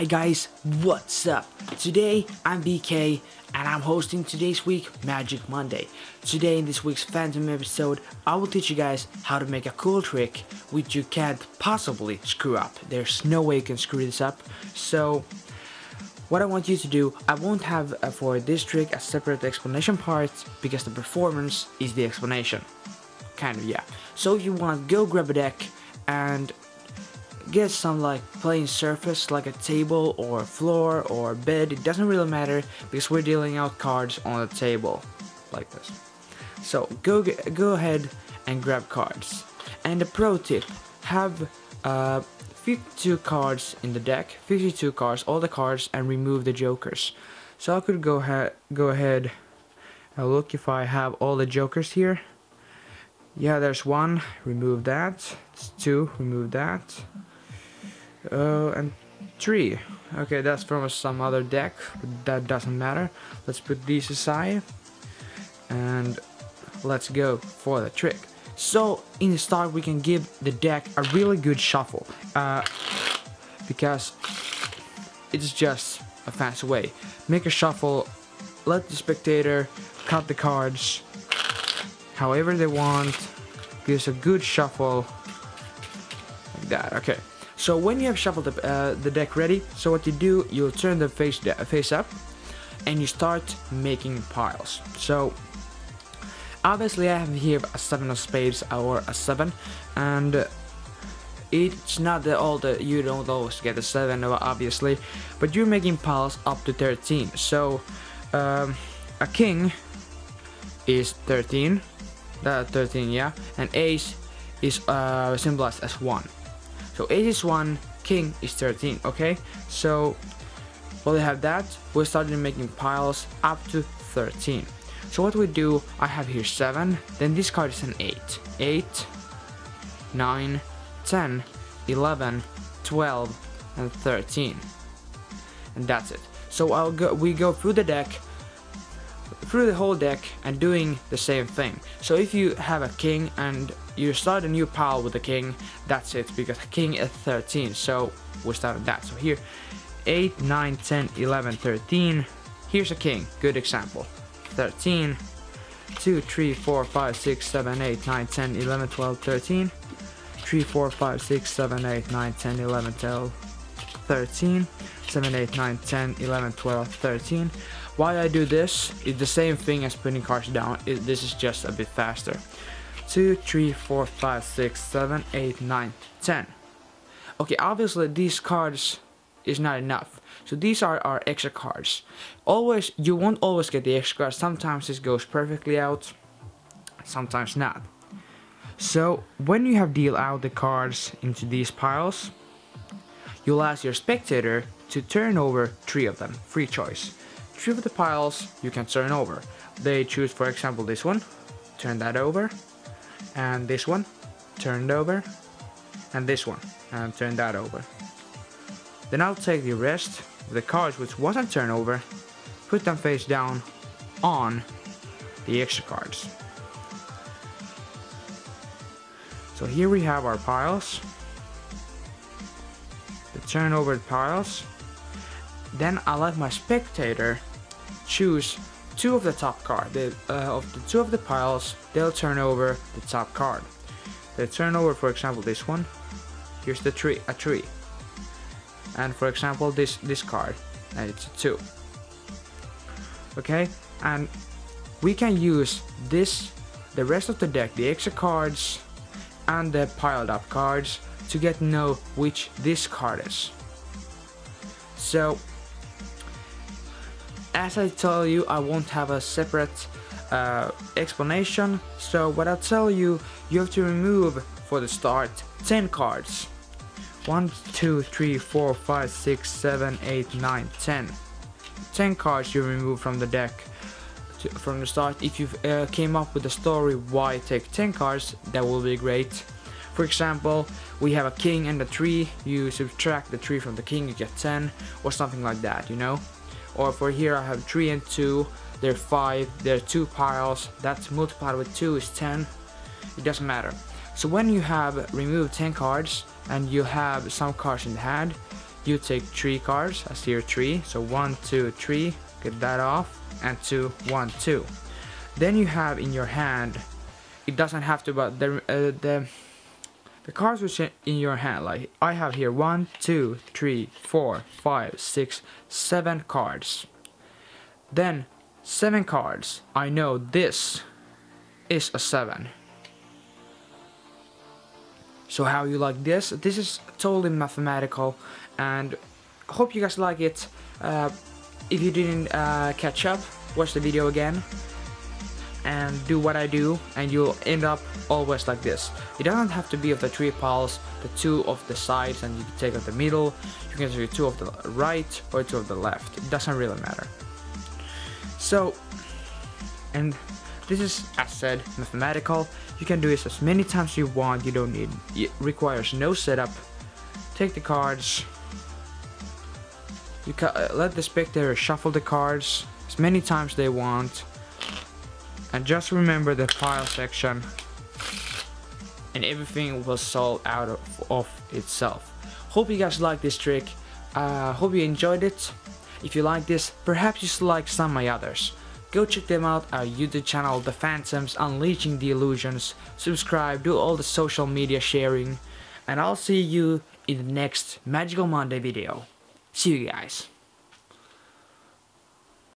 Hi guys, what's up? Today I'm BK and I'm hosting today's week Magic Monday. Today in this week's Phantom episode, I will teach you guys how to make a cool trick which you can't possibly screw up. There's no way you can screw this up. So what I want you to do, I won't have for this trick a separate explanation part because the performance is the explanation. Kind of, yeah. So if you want, go grab a deck and get some like plain surface like a table or floor or bed. It doesn't really matter because we're dealing out cards on the table like this. So go ahead and grab cards. And the pro tip, have 52 cards in the deck, 52 cards, all the cards, and remove the jokers. So I could go ahead and look if I have all the jokers here. Yeah, there's one, remove that. It's two, remove that. And 3. Okay, that's from some other deck, but that doesn't matter. Let's put these aside and let's go for the trick. So in the start we can give the deck a really good shuffle because it's just a fancy way. Make a shuffle, let the spectator cut the cards however they want, gives a good shuffle like that. Okay. So when you have shuffled the deck ready, so what you do, you'll turn the face up and you start making piles. So obviously I have here a 7 of spades or a 7, and it's not you don't always get a 7 obviously, but you're making piles up to 13. So a king is 13, 13, yeah, and ace is symbolized as 1. So ace is 1, king is 13, okay? So while we have that, we're starting making piles up to 13. So what we do, I have here 7, then this card is an 8. 8, 9, 10, 11, 12, and 13. And that's it. So we go through the deck, through the whole deck, and doing the same thing. So if you have a king and you start a new pile with a king, that's it, because a king is 13, so we start with that. So here 8, 9, 10, 11, 13. Here's a king, good example. 13, 2, 3, 4, 5, 6, 7, 8, 9, 10, 11, 12, 13. 3, 4, 5, 6, 7, 8, 9, 10, 11, 12, 13. 7, 8, 9, 10, 11, 12, 13. Why I do this is the same thing as putting cards down. This is just a bit faster. 2, 3, 4, 5, 6, 7, 8, 9, 10. Okay, obviously these cards is not enough. So these are our extra cards. You won't always get the extra cards. Sometimes this goes perfectly out, sometimes not. So when you have dealt out the cards into these piles, you'll ask your spectator to turn over 3 of them, free choice. 3 of the piles you can turn over. They choose, for example, this one, turn that over, and this one, turned over, and this one, and turn that over. Then I'll take the rest of the cards which wasn't turned over, put them face down on the extra cards. So here we have our piles, the turn over piles. Then I let my spectator choose 2 of the top card. Of the 2 of the piles, they'll turn over the top card. They turn over, for example, this one. Here's the tree, a tree. And for example, this card, and it's a 2. Okay, and we can use the rest of the deck, the extra cards and the piled up cards, to get to know which this card is. So as I tell you, I won't have a separate explanation. So what I'll tell you, you have to remove for the start 10 cards. 1, 2, 3, 4, 5, 6, 7, 8, 9, 10. 10 cards you remove from the deck from the start. If you came up with a story why take 10 cards, that will be great. For example, we have a king and a 3, you subtract the 3 from the king, you get 10, or something like that, you know. Or for here I have 3 and 2, they're 5, they're 2 piles, that's multiplied with 2 is 10, it doesn't matter. So when you have removed 10 cards and you have some cards in the hand, you take 3 cards. I see your 3, so 1, 2, 3, get that off, and 2, 1, 2. Then you have in your hand, it doesn't have to, but the cards which are in your hand, like I have here 1, 2, 3, 4, 5, 6, 7 cards. Then 7 cards, I know this is a 7. So how you like this? This is totally mathematical, and I hope you guys like it. If you didn't catch up, watch the video again and do what I do, and you'll end up always like this. It doesn't have to be of the 3 piles, the 2 of the sides, and you can take of the middle. You can take 2 of the right or 2 of the left. It doesn't really matter. So, and this is, as said, mathematical. You can do this as many times as you want. You don't need, it requires no setup. Take the cards. You let the spectator shuffle the cards as many times they want. And just remember the pile section, and everything will solve out of itself. Hope you guys like this trick. Hope you enjoyed it. If you like this, perhaps you still like some of my others. Go check them out, our YouTube channel, The Phantoms, Unleashing the Illusions. Subscribe, do all the social media sharing, and I'll see you in the next Magical Monday video. See you guys.